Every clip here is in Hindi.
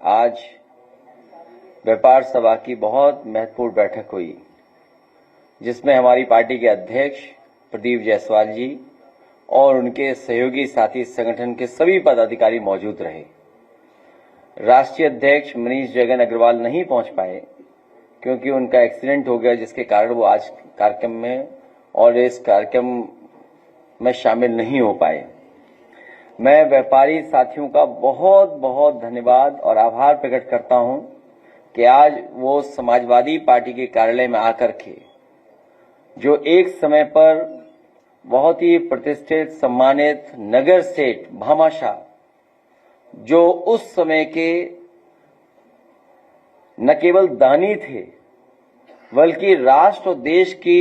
आज व्यापार सभा की बहुत महत्वपूर्ण बैठक हुई, जिसमें हमारी पार्टी के अध्यक्ष प्रदीप जायसवाल जी और उनके सहयोगी साथी संगठन के सभी पदाधिकारी मौजूद रहे। राष्ट्रीय अध्यक्ष मनीष जगन अग्रवाल नहीं पहुंच पाए क्योंकि उनका एक्सीडेंट हो गया, जिसके कारण वो आज कार्यक्रम में और इस कार्यक्रम में शामिल नहीं हो पाए। मैं व्यापारी साथियों का बहुत बहुत धन्यवाद और आभार प्रकट करता हूं कि आज वो समाजवादी पार्टी के कार्यालय में आकर के जो एक समय पर बहुत ही प्रतिष्ठित सम्मानित नगर सेठ भामाशाह, जो उस समय के न केवल दानी थे बल्कि राष्ट्र और देश के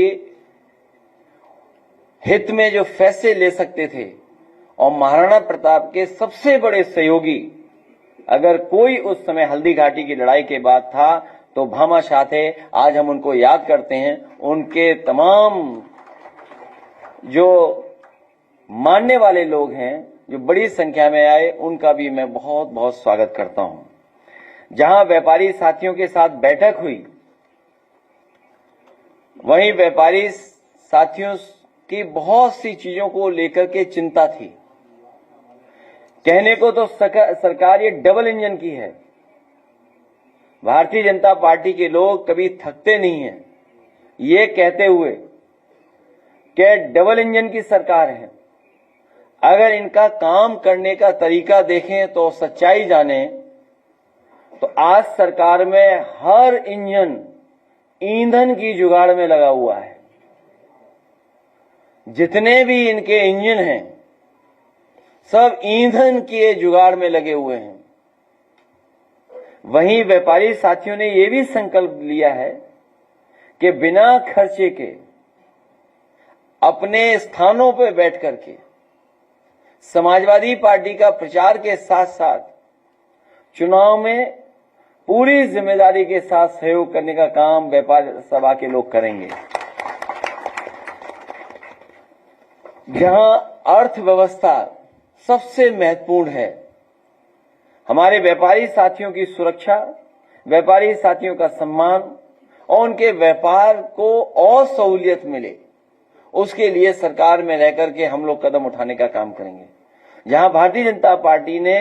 हित में जो फैसले ले सकते थे और महाराणा प्रताप के सबसे बड़े सहयोगी, अगर कोई उस समय हल्दी घाटी की लड़ाई के बाद था तो भामाशाह थे। आज हम उनको याद करते हैं। उनके तमाम जो मानने वाले लोग हैं जो बड़ी संख्या में आए, उनका भी मैं बहुत बहुत स्वागत करता हूं। जहां व्यापारी साथियों के साथ बैठक हुई, वहीं व्यापारी साथियों की बहुत सी चीजों को लेकर के चिंता थी। कहने को तो सरकार ये डबल इंजन की है। भारतीय जनता पार्टी के लोग कभी थकते नहीं हैं ये कहते हुए कि डबल इंजन की सरकार है। अगर इनका काम करने का तरीका देखें तो सच्चाई जाने तो आज सरकार में हर इंजन ईंधन की जुगाड़ में लगा हुआ है। जितने भी इनके इंजन हैं सब ईंधन के जुगाड़ में लगे हुए हैं। वहीं व्यापारी साथियों ने यह भी संकल्प लिया है कि बिना खर्चे के अपने स्थानों पर बैठ करके समाजवादी पार्टी का प्रचार के साथ साथ चुनाव में पूरी जिम्मेदारी के साथ सहयोग करने का काम व्यापार सभा के लोग करेंगे। जहां अर्थव्यवस्था सबसे महत्वपूर्ण है, हमारे व्यापारी साथियों की सुरक्षा, व्यापारी साथियों का सम्मान और उनके व्यापार को और सहूलियत मिले, उसके लिए सरकार में रहकर के हम लोग कदम उठाने का काम करेंगे। जहां भारतीय जनता पार्टी ने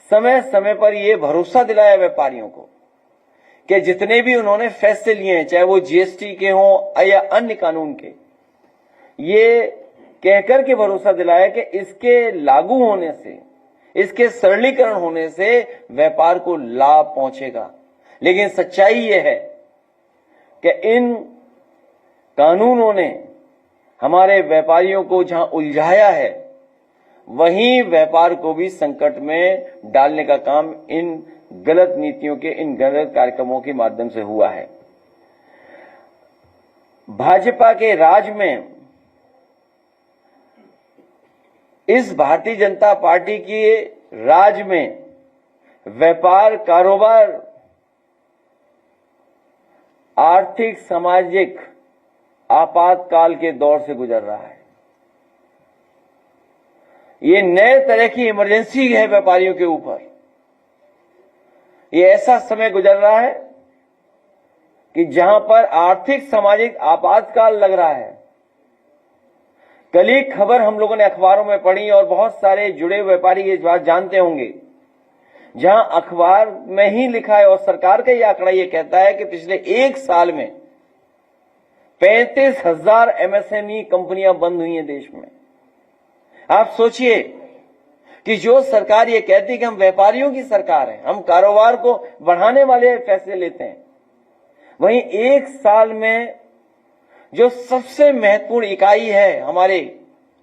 समय समय पर यह भरोसा दिलाया व्यापारियों को कि जितने भी उन्होंने फैसले लिए हैं, चाहे वो जीएसटी के हों या अन्य कानून के, ये कहकर के भरोसा दिलाया कि इसके लागू होने से, इसके सरलीकरण होने से व्यापार को लाभ पहुंचेगा। लेकिन सच्चाई यह है कि इन कानूनों ने हमारे व्यापारियों को जहां उलझाया है, वहीं व्यापार को भी संकट में डालने का काम इन गलत नीतियों के, इन गलत कार्यक्रमों के माध्यम से हुआ है। भाजपा के राज में, इस भारतीय जनता पार्टी के राज में व्यापार कारोबार आर्थिक सामाजिक आपातकाल के दौर से गुजर रहा है। ये नए तरह की इमरजेंसी है व्यापारियों के ऊपर। ये ऐसा समय गुजर रहा है कि जहां पर आर्थिक सामाजिक आपातकाल लग रहा है। कल ही खबर हम लोगों ने अखबारों में पढ़ी और बहुत सारे जुड़े हुए व्यापारी ये बात जानते होंगे, जहां अखबार में ही लिखा है और सरकार का ये आंकड़ा ये कहता है कि पिछले एक साल में 35,000 एमएसएमई कंपनियां बंद हुई हैं देश में। आप सोचिए कि जो सरकार ये कहती है कि हम व्यापारियों की सरकार है, हम कारोबार को बढ़ाने वाले फैसले लेते हैं, वहीं एक साल में जो सबसे महत्वपूर्ण इकाई है हमारे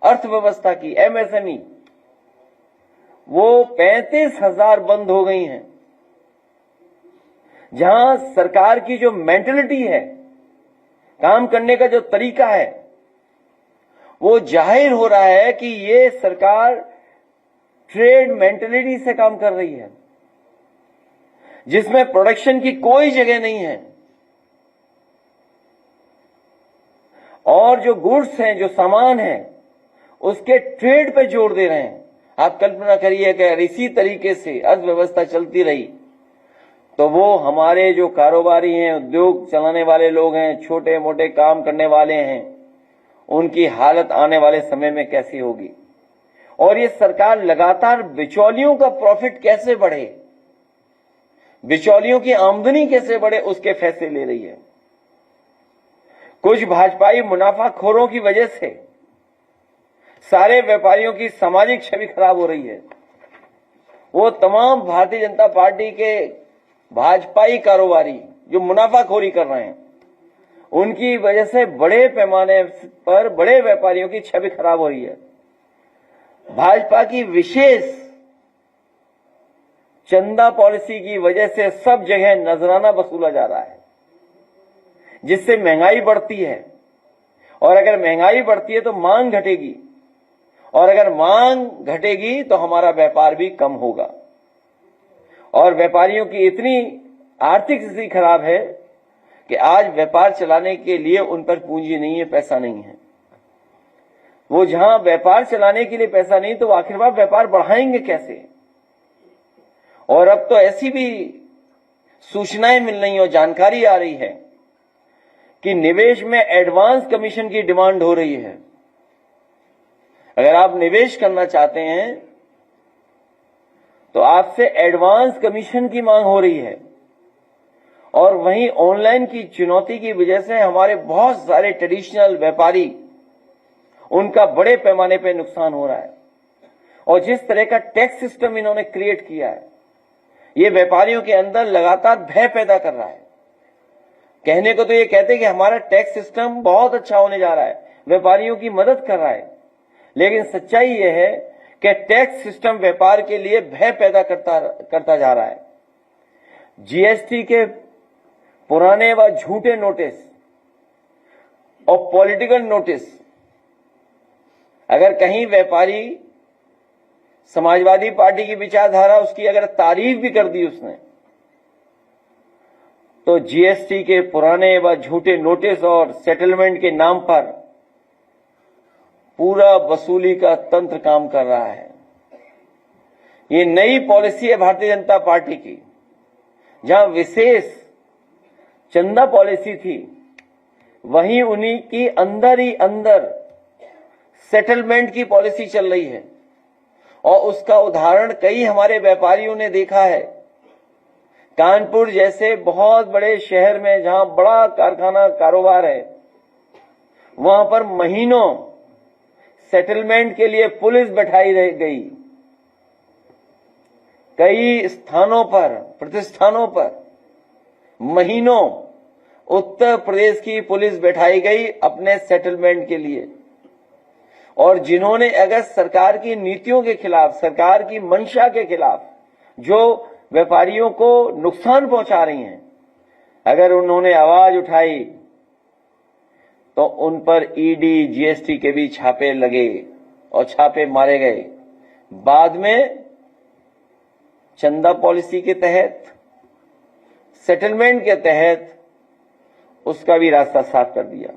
अर्थव्यवस्था की, एमएसएमई, वो 35,000 बंद हो गई हैं। जहां सरकार की जो मेंटलिटी है, काम करने का जो तरीका है, वो जाहिर हो रहा है कि ये सरकार ट्रेड मेंटलिटी से काम कर रही है, जिसमें प्रोडक्शन की कोई जगह नहीं है और जो गुड्स हैं, जो सामान हैं, उसके ट्रेड पे जोर दे रहे हैं। आप कल्पना करिए कि अगर इसी तरीके से अर्थव्यवस्था चलती रही तो वो हमारे जो कारोबारी हैं, उद्योग चलाने वाले लोग हैं, छोटे मोटे काम करने वाले हैं, उनकी हालत आने वाले समय में कैसी होगी। और ये सरकार लगातार बिचौलियों का प्रॉफिट कैसे बढ़े, बिचौलियों की आमदनी कैसे बढ़े, उसके फैसले ले रही है। कुछ भाजपाई मुनाफाखोरों की वजह से सारे व्यापारियों की सामाजिक छवि खराब हो रही है। वो तमाम भारतीय जनता पार्टी के भाजपाई कारोबारी जो मुनाफाखोरी कर रहे हैं, उनकी वजह से बड़े पैमाने पर बड़े व्यापारियों की छवि खराब हो रही है। भाजपा की विशेष चंदा पॉलिसी की वजह से सब जगह नजराना वसूला जा रहा है, जिससे महंगाई बढ़ती है। और अगर महंगाई बढ़ती है तो मांग घटेगी, और अगर मांग घटेगी तो हमारा व्यापार भी कम होगा। और व्यापारियों की इतनी आर्थिक स्थिति खराब है कि आज व्यापार चलाने के लिए उन पर पूंजी नहीं है, पैसा नहीं है। वो जहां व्यापार चलाने के लिए पैसा नहीं, तो आखिरकार व्यापार बढ़ाएंगे कैसे। और अब तो ऐसी भी सूचनाएं मिल रही और जानकारी आ रही है कि निवेश में एडवांस कमीशन की डिमांड हो रही है। अगर आप निवेश करना चाहते हैं तो आपसे एडवांस कमीशन की मांग हो रही है। और वहीं ऑनलाइन की चुनौती की वजह से हमारे बहुत सारे ट्रेडिशनल व्यापारी, उनका बड़े पैमाने पर नुकसान हो रहा है। और जिस तरह का टैक्स सिस्टम इन्होंने क्रिएट किया है, ये व्यापारियों के अंदर लगातार भय पैदा कर रहा है। कहने को तो ये कहते हैं कि हमारा टैक्स सिस्टम बहुत अच्छा होने जा रहा है, व्यापारियों की मदद कर रहा है, लेकिन सच्चाई यह है कि टैक्स सिस्टम व्यापार के लिए भय पैदा करता जा रहा है। जीएसटी के पुराने व झूठे नोटिस और पॉलिटिकल नोटिस, अगर कहीं व्यापारी समाजवादी पार्टी की विचारधारा उसकी अगर तारीफ भी कर दी उसने, तो जीएसटी के पुराने व झूठे नोटिस और सेटलमेंट के नाम पर पूरा वसूली का तंत्र काम कर रहा है। ये नई पॉलिसी है भारतीय जनता पार्टी की। जहां विशेष चंदा पॉलिसी थी, वहीं उन्हीं की अंदर ही अंदर सेटलमेंट की पॉलिसी चल रही है। और उसका उदाहरण कई हमारे व्यापारियों ने देखा है। कानपुर जैसे बहुत बड़े शहर में जहां बड़ा कारखाना कारोबार है, वहां पर महीनों सेटलमेंट के लिए पुलिस बैठाई गई। कई स्थानों पर, प्रतिष्ठानों पर महीनों उत्तर प्रदेश की पुलिस बैठाई गई अपने सेटलमेंट के लिए। और जिन्होंने अगर सरकार की नीतियों के खिलाफ, सरकार की मंशा के खिलाफ, जो व्यापारियों को नुकसान पहुंचा रही हैं, अगर उन्होंने आवाज उठाई तो उन पर ईडी, जीएसटी के भी छापे लगे और छापे मारे गए। बाद में चंदा पॉलिसी के तहत, सेटलमेंट के तहत उसका भी रास्ता साफ कर दिया।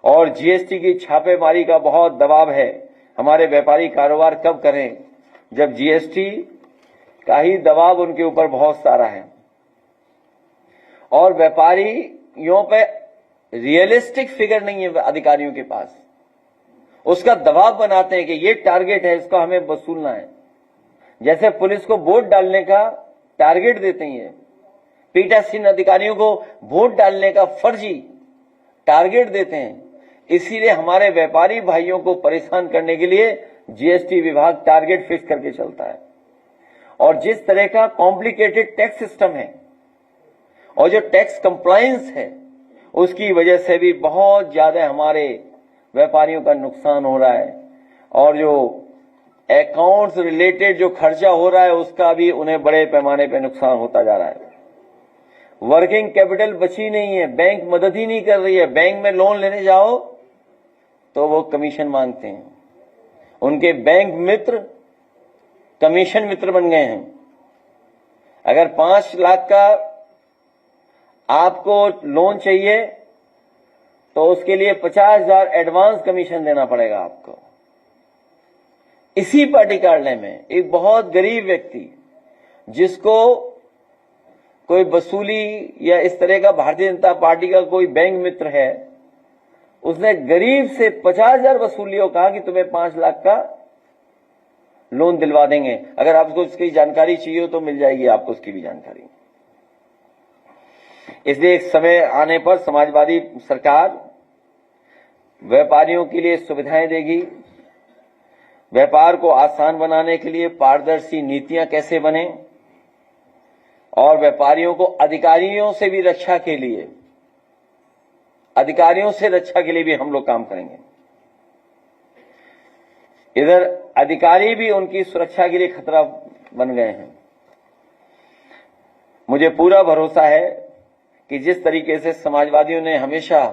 और जीएसटी की छापेमारी का बहुत दबाव है। हमारे व्यापारी कारोबार कब करें, जब जीएसटी का ही दबाव उनके ऊपर बहुत सारा है। और व्यापारियों पे रियलिस्टिक फिगर नहीं है अधिकारियों के पास। उसका दबाव बनाते हैं कि ये टारगेट है, इसको हमें वसूलना है। जैसे पुलिस को वोट डालने का टारगेट देते हैं, पीठासीन अधिकारियों को वोट डालने का फर्जी टारगेट देते हैं। इसीलिए हमारे व्यापारी भाइयों को परेशान करने के लिए जीएसटी विभाग टारगेट फिक्स करके चलता है। और जिस तरह का कॉम्प्लिकेटेड टैक्स सिस्टम है और जो टैक्स कंप्लायंस है, उसकी वजह से भी बहुत ज्यादा हमारे व्यापारियों का नुकसान हो रहा है। और जो अकाउंट्स रिलेटेड जो खर्चा हो रहा है, उसका भी उन्हें बड़े पैमाने पर नुकसान होता जा रहा है। वर्किंग कैपिटल बची नहीं है, बैंक मदद ही नहीं कर रही है। बैंक में लोन लेने जाओ तो वो कमीशन मांगते हैं। उनके बैंक मित्र कमीशन मित्र बन गए हैं। अगर 5 लाख का आपको लोन चाहिए तो उसके लिए 50,000 एडवांस कमीशन देना पड़ेगा आपको। इसी पार्टी कार्यालय में एक बहुत गरीब व्यक्ति, जिसको कोई वसूली या इस तरह का भारतीय जनता पार्टी का कोई बैंक मित्र है, उसने गरीब से 50,000 वसूल लिया, कहा कि तुम्हें 5 लाख का लोन दिलवा देंगे। अगर आपको इसकी जानकारी चाहिए हो तो मिल जाएगी आपको उसकी भी जानकारी। इसलिए एक समय आने पर समाजवादी सरकार व्यापारियों के लिए सुविधाएं देगी। व्यापार को आसान बनाने के लिए पारदर्शी नीतियां कैसे बने, और व्यापारियों को अधिकारियों से भी रक्षा के लिए, अधिकारियों से रक्षा के लिए भी हम लोग काम करेंगे। इधर अधिकारी भी उनकी सुरक्षा के लिए खतरा बन गए हैं। मुझे पूरा भरोसा है कि जिस तरीके से समाजवादियों ने हमेशा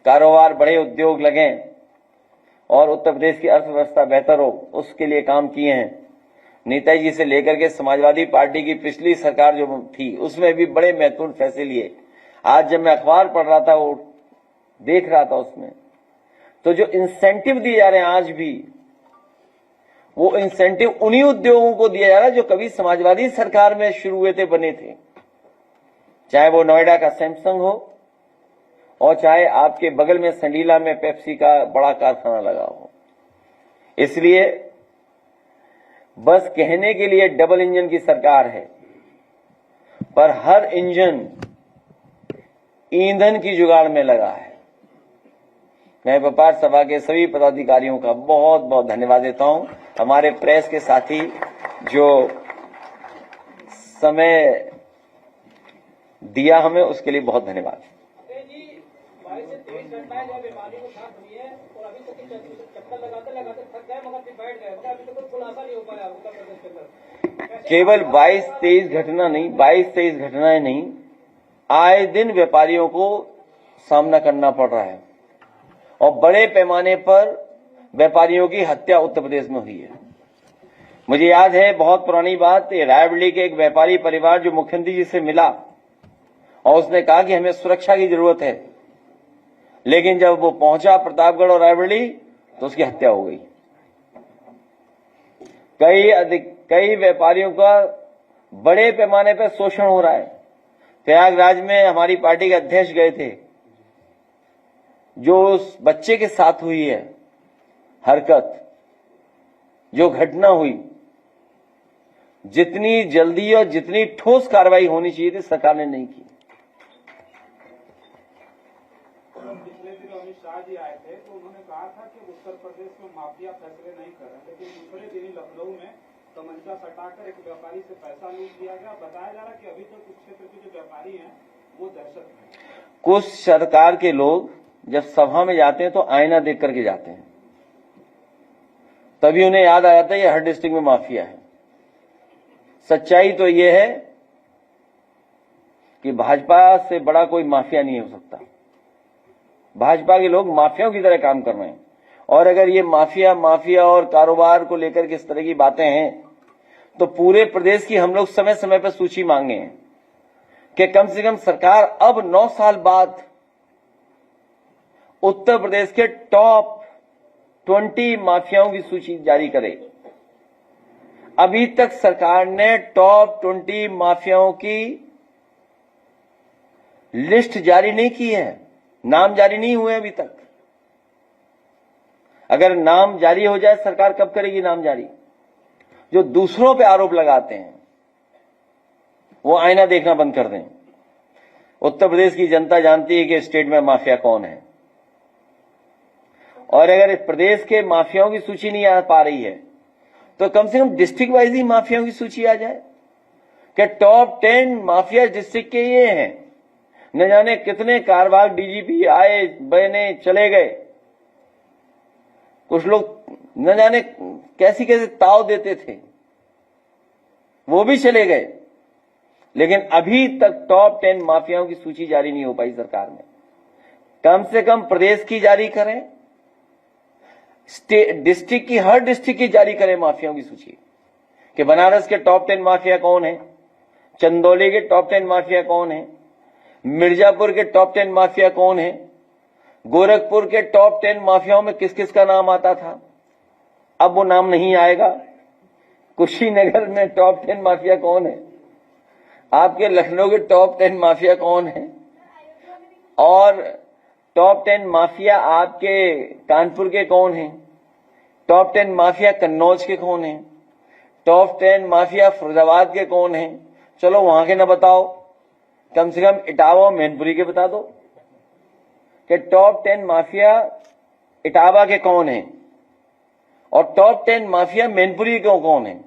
कारोबार, बड़े उद्योग लगें और उत्तर प्रदेश की अर्थव्यवस्था बेहतर हो, उसके लिए काम किए हैं। नेताजी जी से लेकर के समाजवादी पार्टी की पिछली सरकार जो थी, उसमें भी बड़े महत्वपूर्ण फैसले लिए। आज जब मैं अखबार पढ़ रहा था, वो देख रहा था, उसमें तो जो इंसेंटिव दिए जा रहे हैं आज भी, वो इंसेंटिव उन्हीं उद्योगों को दिया जा रहा है जो कभी समाजवादी सरकार में शुरू हुए थे, बने थे। चाहे वो नोएडा का सैमसंग हो, और चाहे आपके बगल में संडीला में पेप्सी का बड़ा कारखाना लगा हो। इसलिए बस कहने के लिए डबल इंजन की सरकार है, पर हर इंजन ईंधन की जुगाड़ में लगा है। मैं व्यापार सभा के सभी पदाधिकारियों का बहुत बहुत धन्यवाद देता हूं। हमारे प्रेस के साथी जो समय दिया हमें, उसके लिए बहुत धन्यवाद। केवल 22-23 घटना नहीं, 22-23 घटनाएं नहीं, आए दिन व्यापारियों को सामना करना पड़ रहा है, और बड़े पैमाने पर व्यापारियों की हत्या उत्तर प्रदेश में हुई है। मुझे याद है, बहुत पुरानी बात, रायबरेली के एक व्यापारी परिवार जो मुख्यमंत्री जी से मिला, और उसने कहा कि हमें सुरक्षा की जरूरत है, लेकिन जब वो पहुंचा प्रतापगढ़ और रायबरेली तो उसकी हत्या हो गई। कई व्यापारियों का बड़े पैमाने पर शोषण हो रहा है। प्रयागराज में हमारी पार्टी के अध्यक्ष गए थे, जो उस बच्चे के साथ हुई है हरकत, जो घटना हुई, जितनी जल्दी और जितनी ठोस कार्रवाई होनी चाहिए थी, सरकार ने नहीं की। पिछले दिनों अमित शाह जी आए थे, तो उन्होंने कहा था कि उत्तर प्रदेश में माफिया फैसले नहीं कर रहे, लेकिन दूसरे दिन लखनऊ में तमंचा सटाकर एक व्यापारी से पैसा लूट लिया गया। बताया जा रहा है कि अभी तक उस क्षेत्र के जो व्यापारी हैं वो दहशत में। कुछ सरकार के लोग जब सभा में जाते हैं तो आईना देख करके जाते हैं, तभी उन्हें याद आ जाता है ये हर डिस्ट्रिक्ट में माफिया है। सच्चाई तो ये है कि भाजपा से बड़ा कोई माफिया नहीं हो सकता। भाजपा के लोग माफियाओं की तरह काम कर रहे हैं, और अगर ये माफिया और कारोबार को लेकर के इस तरह की बातें हैं, तो पूरे प्रदेश की हम लोग समय समय पर सूची मांगे हैं कि कम से कम सरकार अब 9 साल बाद उत्तर प्रदेश के टॉप 20 माफियाओं की सूची जारी करे। अभी तक सरकार ने टॉप 20 माफियाओं की लिस्ट जारी नहीं की है, नाम जारी नहीं हुए अभी तक। अगर नाम जारी हो जाए, सरकार कब करेगी नाम जारी? जो दूसरों पे आरोप लगाते हैं वो आईना देखना बंद कर दें। उत्तर प्रदेश की जनता जानती है कि स्टेट में माफिया कौन है, और अगर इस प्रदेश के माफियाओं की सूची नहीं आ पा रही है, तो कम से कम डिस्ट्रिक्ट वाइज ही माफियाओं की सूची आ जाए कि टॉप 10 माफिया डिस्ट्रिक्ट के ये हैं। न जाने कितने कारवार डीजीपी आए, बने, चले गए। कुछ लोग न जाने कैसी कैसे ताव देते थे, वो भी चले गए। लेकिन अभी तक टॉप 10 माफियाओं की सूची जारी नहीं हो पाई सरकार में। कम से कम प्रदेश की जारी करें, डिस्ट्रिक्ट की, हर डिस्ट्रिक्ट की जारी करें माफियाओं की सूची कि बनारस के टॉप 10 माफिया कौन है, चंदौली के टॉप 10 माफिया कौन है, मिर्जापुर के टॉप 10 माफिया कौन है, गोरखपुर के टॉप 10 माफियाओं में किस किस का नाम आता था, अब वो नाम नहीं आएगा। कुशीनगर में टॉप 10 माफिया कौन है? आपके लखनऊ के टॉप 10 माफिया कौन है? और टॉप 10 माफिया आपके कानपुर के कौन हैं? टॉप 10 माफिया कन्नौज के कौन हैं? टॉप 10 माफिया फरीदाबाद के कौन हैं? चलो वहां के ना बताओ, कम से कम इटावा और मैनपुरी के बता दो कि टॉप 10 माफिया इटावा के कौन हैं और टॉप 10 माफिया मैनपुरी के कौन हैं।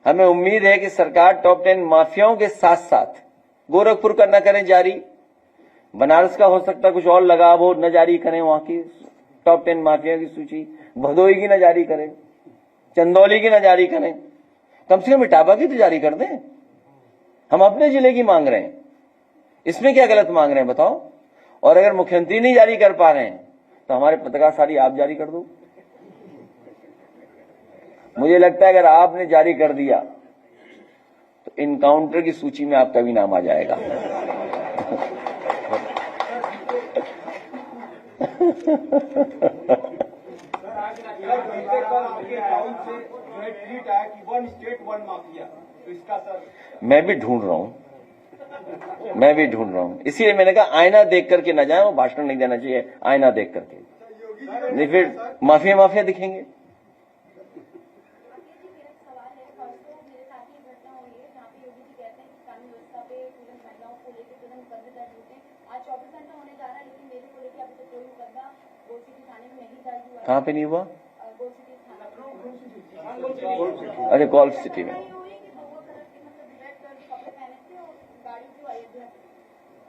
हमें उम्मीद है कि सरकार टॉप 10 माफियाओं के साथ साथ गोरखपुर का न करें जारी, बनारस का हो सकता है कुछ और लगाव हो, न जारी करें वहां की टॉप 10 माफिया की सूची, भदोही की न जारी करें, चंदौली की न जारी करें, कम से कम इटावा की तो जारी कर दें। हम अपने जिले की मांग रहे हैं, इसमें क्या गलत मांग रहे हैं बताओ। और अगर मुख्यमंत्री नहीं जारी कर पा रहे हैं तो हमारे पत्रकार सारी आप जारी कर दो। मुझे लगता है अगर आपने जारी कर दिया तो इनकाउंटर की सूची में आपका भी नाम आ जाएगा। मैं भी ढूंढ रहा हूं, इसीलिए मैंने कहा आईना देख करके न जाए, वो भाषण नहीं देना चाहिए, आईना देख करके, नहीं फिर माफिया दिखेंगे। कहाँ पे नहीं हुआ? अरे गोल्फ सिटी में।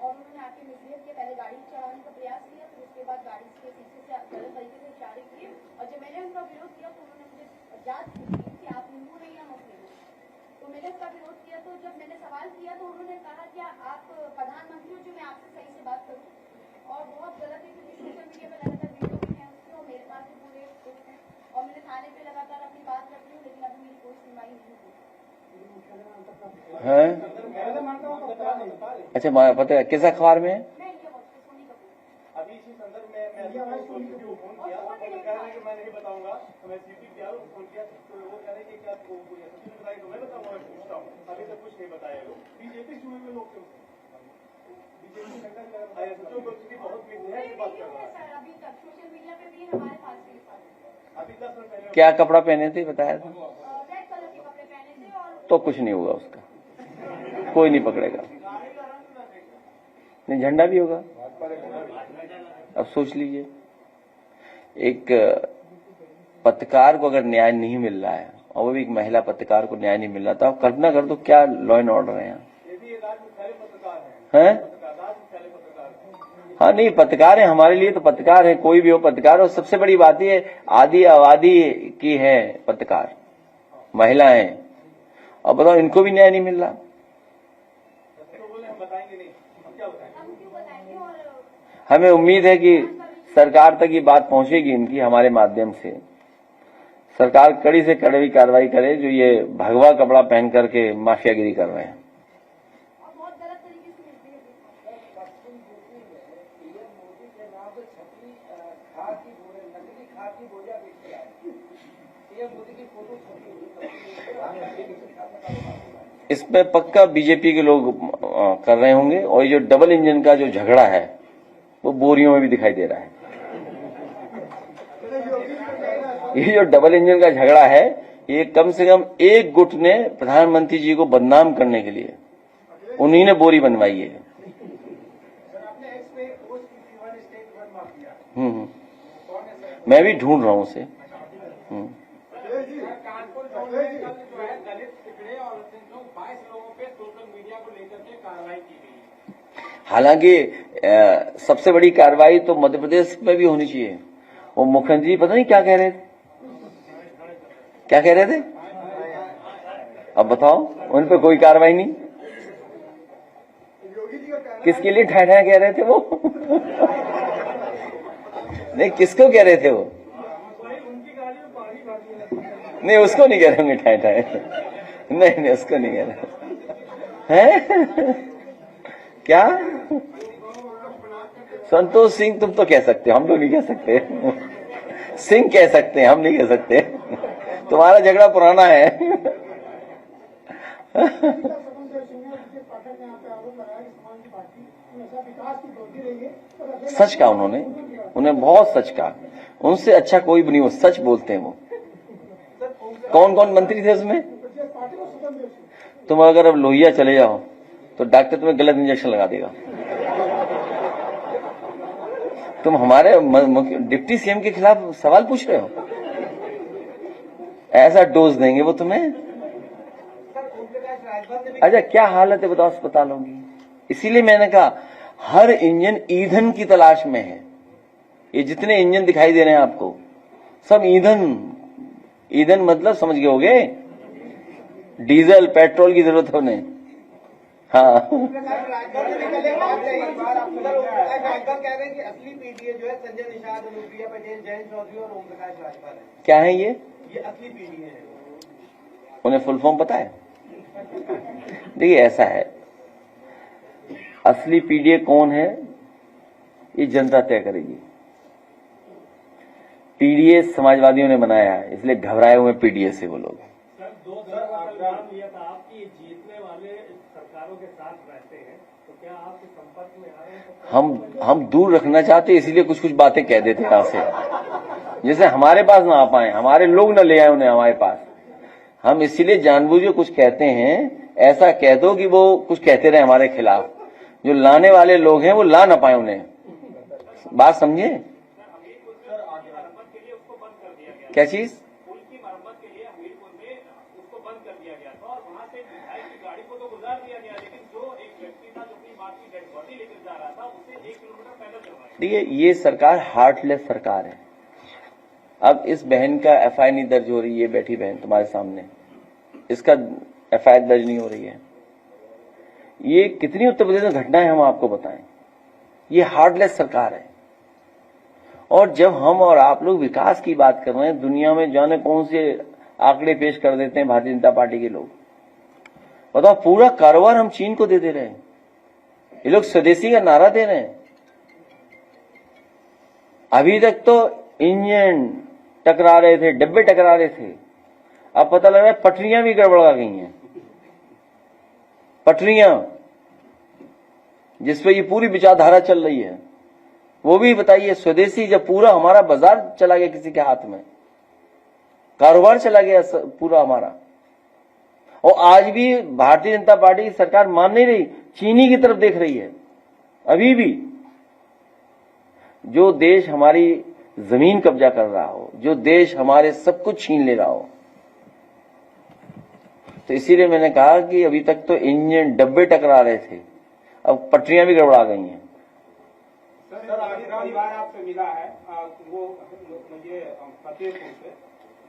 और उन्होंने आके मिसबिहेव किया, पहले गाड़ी चलाने का प्रयास किया, फिर उसके बाद गाड़ी के पीछे से गलत तरीके से इशारे किए। और जब मैंने उनका विरोध किया तो उन्होंने मुझे जांच पूछी कि आप हिंदू नहीं या मुस्लिम हैं। तो मैंने उसका विरोध किया, तो जब मैंने सवाल किया तो उन्होंने कहा कि आप प्रधानमंत्री हो जो मैं आपसे सही से बात करूँ। और बहुत गलत है क्योंकि सोशल मीडिया पर लगातार वीडियो भी है उसके और मेरे पास भी पूरे प्रूफ हैं। और मैंने थाने पर लगातार अपनी बात रख रही हूँ, लेकिन अभी मेरी कोई सुनवाई नहीं हुई है। अच्छा पता है किस अखबार में है? अभी इसी संदर्भ में मैं फोन किया, मैं नहीं बताऊंगा, तो मैं सीपी किया फोन किया, तो वो कह रहे कि क्या कोई ऐसा बताई तो मैं बताऊंगा, मैं पूछता हूँ, अभी तक कुछ नहीं बताया लोग। बीजेपी से हुए लोग क्यों? बीजेपी बहुत है बात कर रहा है। अभी तक सोशल मीडिया पे भी हमारे पास अभी 10 मिनट पहले क्या कपड़ा पहने थे बताया था? रेड कलर के कपड़े पहने थे। और तो कुछ नहीं होगा उसका, कोई नहीं पकड़ेगा। नहीं झंडा भी होगा। अब सोच लीजिए, एक पत्रकार को अगर न्याय नहीं मिल रहा है और वो भी एक महिला पत्रकार को न्याय नहीं मिल रहा, तो आप कल्पना कर दो क्या लॉ एंड ऑर्डर है यहाँ। हैं? हाँ नहीं, पत्रकार है, हमारे लिए तो पत्रकार है, कोई भी हो पत्रकार। और सबसे बड़ी बात ये आदि आबादी की है पत्रकार, महिलाएं। अब बताओ इनको भी न्याय नहीं मिल रहा। हमें उम्मीद है कि सरकार तक ये बात पहुंचेगी इनकी, हमारे माध्यम से सरकार कड़ी से कड़ी कार्रवाई करे जो ये भगवा कपड़ा पहन करके माफियागिरी कर रहे हैं। इसमें पक्का बीजेपी के लोग कर रहे होंगे। और ये जो डबल इंजन का जो झगड़ा है वो बोरियों में भी दिखाई दे रहा है। ये जो डबल इंजन का झगड़ा है, ये कम से कम एक गुट ने प्रधानमंत्री जी को बदनाम करने के लिए उन्हीं ने बोरी बनवाई है। मैं भी ढूंढ रहा हूं उसे। हालांकि सबसे बड़ी कार्रवाई तो मध्य प्रदेश में भी होनी चाहिए। वो मुख्यमंत्री पता नहीं क्या कह रहे थे, अब बताओ उन पे कोई कार्रवाई नहीं। किसके लिए ठहराया कह रहे थे वो? नहीं, किसको कह रहे थे वो? नहीं, उसको नहीं कह रहे होंगे ठहराए। नहीं, उसको नहीं कह रहे हैं। क्या संतोष सिंह तुम तो कह सकते हो, हम लोग नहीं कह सकते। सिंह कह सकते हैं, हम नहीं कह सकते। तुम्हारा झगड़ा पुराना है। सच कहा उन्होंने बहुत सच कहा। उनसे अच्छा कोई भी नहीं, वो सच बोलते हैं वो। कौन कौन मंत्री थे उसमें? तुम अगर अब लोहिया चले जाओ तो डॉक्टर तुम्हें गलत इंजेक्शन लगा देगा। तुम हमारे डिप्टी सीएम के खिलाफ सवाल पूछ रहे हो? ऐसा डोज देंगे वो तुम्हें। अच्छा क्या हालत है बताओ अस्पतालों की। इसीलिए मैंने कहा हर इंजन ईंधन की तलाश में है। ये जितने इंजन दिखाई दे रहे हैं आपको सब ईंधन मतलब समझ गए होगे, डीजल पेट्रोल की जरूरत होने। हाँ कह रहे हैं कि असली पीडीए जो है संजय निषाद, अनुप्रिया पटेल, जयंत चौधरी और ओम प्रकाश राजभर है। क्या है ये असली पीडीए है। उन्हें फुल फॉर्म पता है? देखिए ऐसा है, असली पीडीए कौन है ये जनता तय करेगी। पीडीए समाजवादियों ने बनाया है, इसलिए घबराए हुए पीडीए से वो लोग। सर 2 दफा नाम लिया था आपकी, जीतने वाले सरकारों के साथ रहते हैं, तो क्या आपके संपर्क में आ रहे हैं? हम दूर रखना चाहते इसलिए कुछ कुछ बातें कह देते हैं आपसे, जैसे हमारे पास ना आ पाए, हमारे लोग ना ले आए उन्हें हमारे पास। हम इसीलिए जानबूझ के कुछ कहते हैं, ऐसा कह दो कि वो कुछ कहते रहे हमारे खिलाफ, जो लाने वाले लोग हैं वो ला ना पाए उन्हें। बात समझे? क्या चीज? पुल की मरम्मत के लिए हमीरपुर में उसको बंद कर दिया गया था और वहां से विधायक की गाड़ी को तो गुजार दिया गया, लेकिन जो एक व्यक्ति था जो अपनी मां की डेड बॉडी लेकर जा रहा था उसे 1 किलोमीटर पैदल चलवाया। देखिए ये सरकार हार्टलेस सरकार है। अब इस बहन का एफआईआर नहीं दर्ज हो रही है, बैठी बहन तुम्हारे सामने, इसका एफआईआर दर्ज नहीं हो रही है। ये कितनी उत्तर प्रदेश में घटनाएं हम आपको बताएं। ये हार्टलेस सरकार है। और जब हम और आप लोग विकास की बात कर रहे हैं, दुनिया में जाने कौन से आंकड़े पेश कर देते हैं भारतीय जनता पार्टी के लोग। बताओ पूरा कारोबार हम चीन को दे दे रहे हैं। ये लोग स्वदेशी का नारा दे रहे हैं। अभी तक तो इंजन टकरा रहे थे, डब्बे टकरा रहे थे, अब पता लग रहा है पटरियां भी गड़बड़ा गई हैं। पटरियां जिसपे ये पूरी विचारधारा चल रही है, वो भी बताइए। स्वदेशी जब पूरा हमारा बाजार चला गया किसी के हाथ में, कारोबार चला गया पूरा हमारा, और आज भी भारतीय जनता पार्टी की सरकार मान नहीं रही, चीनी की तरफ देख रही है। अभी भी जो देश हमारी जमीन कब्जा कर रहा हो, जो देश हमारे सब कुछ छीन ले रहा हो, तो इसीलिए मैंने कहा कि अभी तक तो इंजन डब्बे टकरा रहे थे, अब पटरियां भी गड़बड़ा गई हैं। सर आज परिवार आपसे मिला है, वो मुझे फतेहपुर से,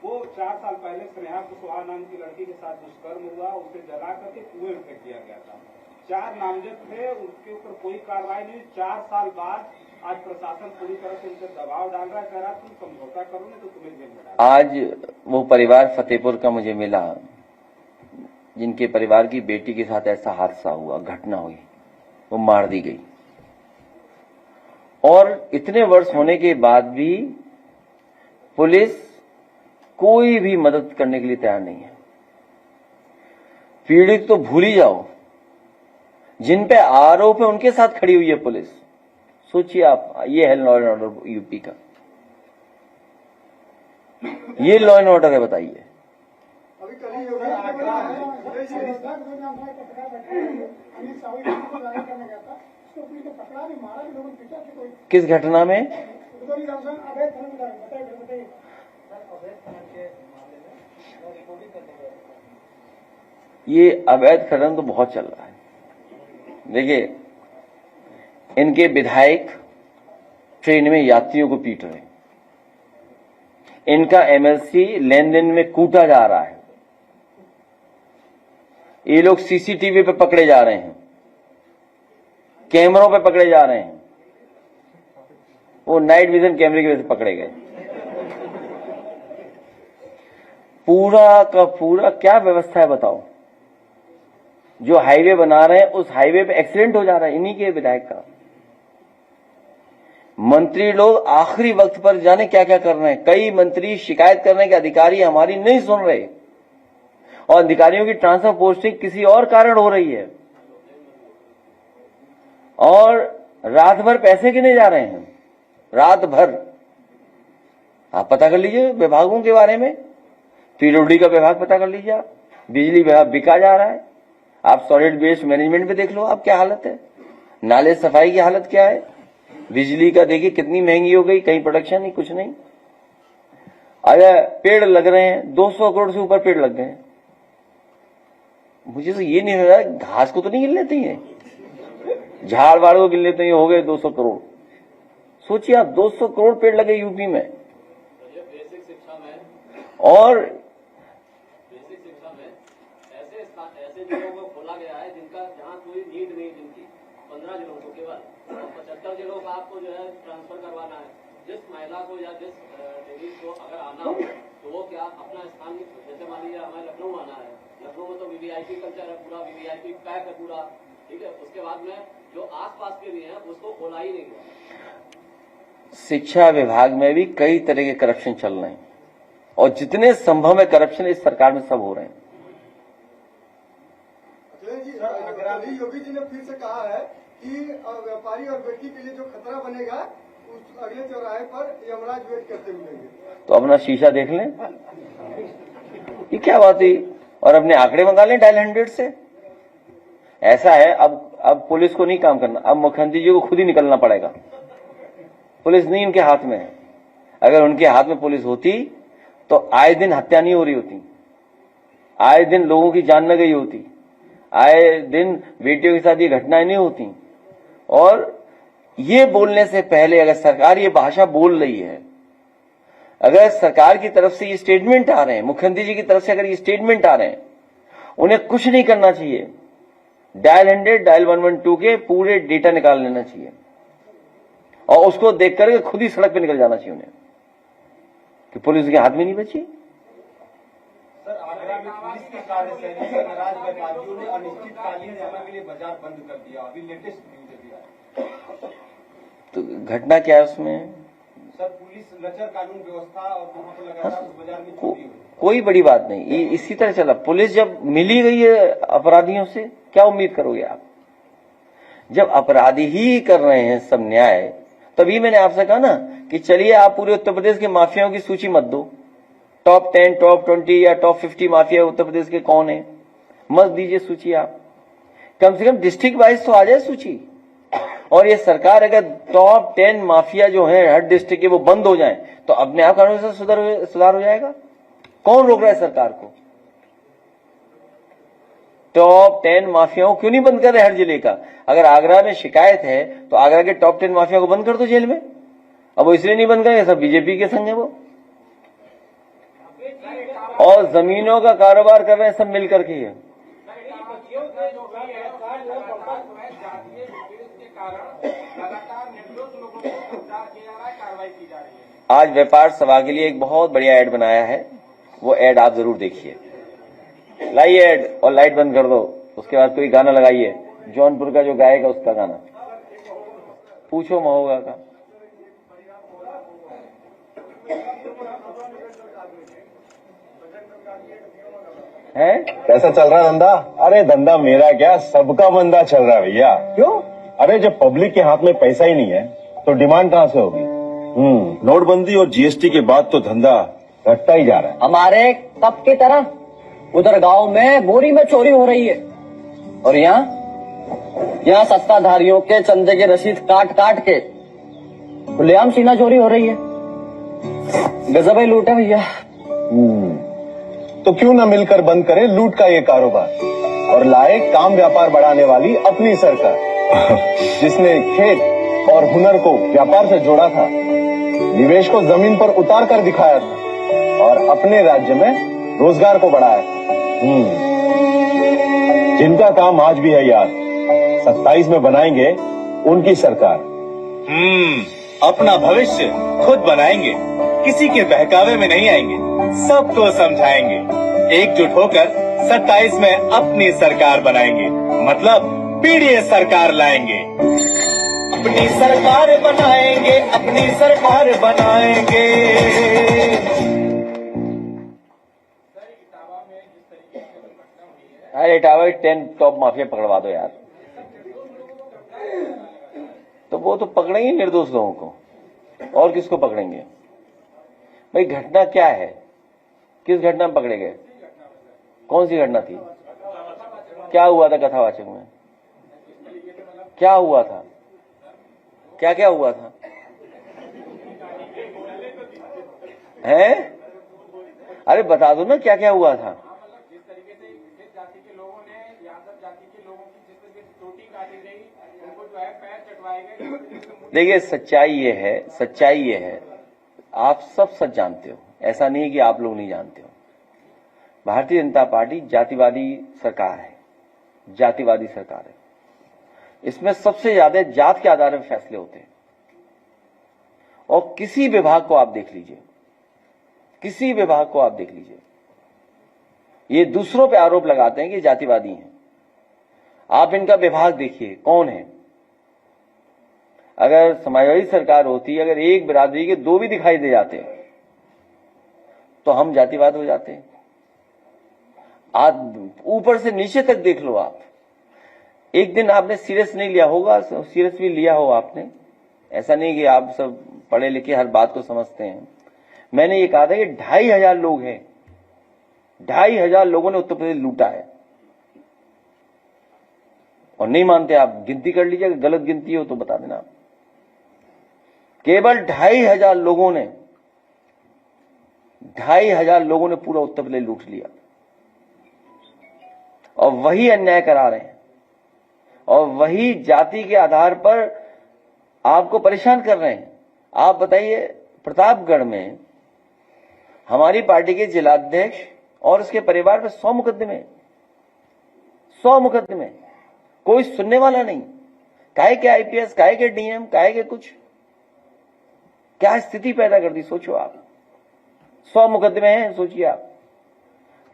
वो 4 साल पहले स्नेहा कुशवाहा नाम की लड़की के साथ दुष्कर्म हुआ, उसे जला करके कुएं में फेंक दिया गया था। 4 नामजद थे, उनके ऊपर कोई कार्रवाई नहीं। 4 साल बाद आज प्रशासन पूरी तरह से उनसे दबाव डाल रहा है, कह रहा तुम समझौता करो नहीं तो तुम्हें जेल में डाल। आज वो परिवार फतेहपुर का मुझे मिला, जिनके परिवार की बेटी के साथ ऐसा हादसा हुआ, घटना हुई, वो मार दी गई, और इतने वर्ष होने के बाद भी पुलिस कोई भी मदद करने के लिए तैयार नहीं है। पीड़ित तो भूल ही जाओ, जिन पे आरोप है उनके साथ खड़ी हुई है पुलिस। सोचिए आप, ये है लॉ एंड ऑर्डर यूपी का, ये लॉ एंड ऑर्डर है, बताइए। किस घटना में? ये अवैध खनन तो बहुत चल रहा है। देखिए इनके विधायक ट्रेन में यात्रियों को पीट रहे हैं, इनका एमएलसी लेन देन में कूटा जा रहा है, ये लोग सीसीटीवी पे पकड़े जा रहे हैं, कैमरों पे पकड़े जा रहे हैं, वो नाइट विजन कैमरे की वजह से पकड़े गए। पूरा का पूरा क्या व्यवस्था है बताओ। जो हाईवे बना रहे हैं उस हाईवे पे एक्सीडेंट हो जा रहा है इन्हीं के विधायक का। मंत्री लोग आखिरी वक्त पर जाने क्या क्या कर रहे हैं। कई मंत्री शिकायत करने के अधिकारी हमारी नहीं सुन रहे और अधिकारियों की ट्रांसफर पोस्टिंग किसी और कारण हो रही है और रात भर पैसे गिने जा रहे हैं। रात भर आप पता कर लीजिए विभागों के बारे में। पीडब्ल्यूडी का विभाग पता कर लीजिए आप। बिजली विभाग बिका जा रहा है। आप सॉलिड वेस्ट मैनेजमेंट पे देख लो आप क्या हालत है। नाले सफाई की हालत क्या है। बिजली का देखिए कितनी महंगी हो गई, कहीं प्रोडक्शन नहीं, कुछ नहीं। अगर पेड़ लग रहे हैं 200 करोड़ से ऊपर पेड़ लग गए हैं। मुझे तो ये नहीं हो रहा घास को तो नहीं गिन लेती है, झाड़ वाड़ को गिन लेते हैं, हो गए 200 करोड़। सोचिए आप 200 करोड़ पेड़ लगे यूपी में। बेसिक शिक्षा में ऐसे जिलों को खोला गया है जिनका जहाँ कोई नीड नहीं, जिनकी 15 जिलों को केवल 75 जिलों का आपको जो है ट्रांसफर करवाना है। जिस महिला को या जिस लेडीज को अगर आना हो तो वो क्या अपना स्थान, जैसे मान लीजिए हमें लखनऊ आना है, लखनऊ में तो वीवीआईपी कल्चर है, पूरा वीवीआईपी पैक है पूरा, ठीक है। उसके बाद में जो आसपास के भी हैं उसको खोला ही नहीं हुआ। शिक्षा विभाग में भी कई तरह के करप्शन चल रहे हैं और जितने संभव है करप्शन इस सरकार में सब हो रहे हैं। अखिलेश योगी जी ने फिर से कहा है कि व्यापारी और व्यक्ति के लिए जो खतरा बनेगा उस अगले चौराहे पर यमराज वेट करते मिलेंगे। तो अपना शीशा देख लें, ये क्या बात हुई। और अपने आंकड़े मंगा लें डायल 100 से। ऐसा है अब पुलिस को नहीं काम करना, अब मुख्यमंत्री जी को खुद ही निकलना पड़ेगा। पुलिस नहीं उनके हाथ में है। अगर उनके हाथ में पुलिस होती तो आए दिन हत्या नहीं हो रही होती, आए दिन लोगों की जान न गई होती, आए दिन बेटियों के साथ ये घटनाएं नहीं होती। और ये बोलने से पहले अगर सरकार ये भाषा बोल रही है, अगर सरकार की तरफ से ये स्टेटमेंट आ रहे हैं, मुख्यमंत्री जी की तरफ से अगर ये स्टेटमेंट आ रहे हैं, उन्हें कुछ नहीं करना चाहिए। डायल 100 डायल 112 के पूरे डेटा निकाल लेना चाहिए और उसको देख करके खुद ही सड़क पे निकल जाना चाहिए उन्हें कि पुलिस के हाथ में नहीं बची। सर, आगरा में पुलिस की कार्यशैली से नाराज व्यापारियों ने अनिश्चितकालीन समय के लिए बाजार बंद कर दिया। अभी लेटेस्ट न्यूज दिया है। तो घटना क्या है उसमें? सर, पुलिस लचर कानून व्यवस्था और वहां पर लगातार उस बाजार में चोरी हुई। कोई बड़ी बात नहीं, ये इसी तरह चला। पुलिस जब मिली गई है अपराधियों से, क्या उम्मीद करोगे आप? जब अपराधी ही कर रहे हैं सब न्याय, तभी मैंने आपसे कहा ना कि चलिए आप पूरे उत्तर प्रदेश के माफियाओं की सूची मत दो, टॉप 10, टॉप 20 या टॉप 50 माफिया उत्तर प्रदेश के कौन है, मत दीजिए सूची। आप कम से कम डिस्ट्रिक्ट वाइज तो आ जाए सूची। और ये सरकार अगर टॉप 10 माफिया जो है हर डिस्ट्रिक्ट के वो बंद हो जाएं तो अपने आप कानून से सुधार हो जाएगा। कौन रोक रहा है सरकार को? टॉप 10 माफियाओं क्यों नहीं बंद कर रहे हर जिले का? अगर आगरा में शिकायत है तो आगरा के टॉप 10 माफिया को बंद कर दो जेल में। अब वो इसलिए नहीं बंद करेंगे, सब बीजेपी के संग है वो, और जमीनों का कारोबार कर रहे हैं सब मिलकर के। आज व्यापार सभा के लिए एक बहुत बढ़िया ऐड बनाया है, वो ऐड आप जरूर देखिए। लाइए ऐड और लाइट बंद कर दो, उसके बाद कोई गाना लगाइए, जौनपुर का जो गायक है उसका गाना, पूछो महोगा का। है कैसा चल रहा धंधा? अरे धंधा मेरा क्या, सबका मंदा चल रहा है भैया। क्यों? अरे जब पब्लिक के हाथ में पैसा ही नहीं है तो डिमांड कहाँ से होगी? नोटबंदी और जीएसटी के बाद तो धंधा घटता ही जा रहा है। हमारे कब की तरह उधर गांव में बोरी में चोरी हो रही है और यहाँ सत्ताधारियों के चंदे की रसीद काट काट के खुलेआम सीना चोरी हो रही है। गजब ही लूट है भैया। तो क्यों ना मिलकर बंद करें लूट का ये कारोबार और लाए काम व्यापार बढ़ाने वाली अपनी सरकार, जिसने खेत और हुनर को व्यापार से जोड़ा था, निवेश को जमीन पर उतार कर दिखाया था और अपने राज्य में रोजगार को बढ़ाया था। जिनका काम आज भी है यार, 27 में बनाएंगे उनकी सरकार। अपना भविष्य खुद बनाएंगे, किसी के बहकावे में नहीं आएंगे, सबको समझाएंगे, एकजुट होकर 27 में अपनी सरकार बनाएंगे, मतलब पीडीए सरकार लाएंगे। अपनी सरकार बनाएंगे, अपनी सरकार बनाएंगे। अरे इटावा 10 टॉप माफिया पकड़वा दो यार, तो वो तो पकड़ेंगे निर्दोष लोगों को, और किसको पकड़ेंगे भाई? घटना क्या है, किस घटना में पकड़े गए? कौन सी घटना थी? क्या हुआ था कथावाचक में? क्या हुआ था? क्या क्या हुआ था? हैं? अरे बता दो ना क्या क्या हुआ था। जिस तरीके से विशेष जाति के लोगों ने, यादव जाति के लोगों की जिस तरीके से चोटी काटी गई, उनको जो है पैर चटवाए गए। देखिए सच्चाई ये है, आप सब सच जानते हो, ऐसा नहीं है कि आप लोग नहीं जानते हो। भारतीय जनता पार्टी जातिवादी सरकार है, जातिवादी सरकार है। इसमें सबसे ज्यादा जात के आधार पर फैसले होते हैं, और किसी विभाग को आप देख लीजिए, किसी विभाग को आप देख लीजिए, ये दूसरों पे आरोप लगाते हैं कि जातिवादी हैं। आप इनका विभाग देखिए कौन है। अगर समाजवादी सरकार होती, अगर एक बिरादरी के 2 भी दिखाई दे जाते तो हम जातिवाद हो जाते। आज ऊपर से नीचे तक देख लो आप। एक दिन आपने सीरियस नहीं लिया होगा, सीरियस भी लिया हो आपने, ऐसा नहीं कि आप सब पढ़े लिखे हर बात को समझते हैं। मैंने ये कहा था कि 2500 लोग हैं, 2500 लोगों ने उत्तर प्रदेश लूटा है, और नहीं मानते आप, गिनती कर लीजिए, गलत गिनती हो तो बता देना आप। केवल 2500 लोगों ने, 2500 लोगों ने पूरा उत्तर प्रदेश लूट लिया, और वही अन्याय करा रहे हैं, और वही जाति के आधार पर आपको परेशान कर रहे हैं। आप बताइए, प्रतापगढ़ में हमारी पार्टी के जिलाध्यक्ष और उसके परिवार पर 100 मुकदमे, 100 मुकदमे, कोई सुनने वाला नहीं। काहे के आईपीएस, काहे के डीएम, काहे के कुछ, क्या स्थिति पैदा कर दी सोचो आप। 100 मुकदमे हैं, सोचिए आप।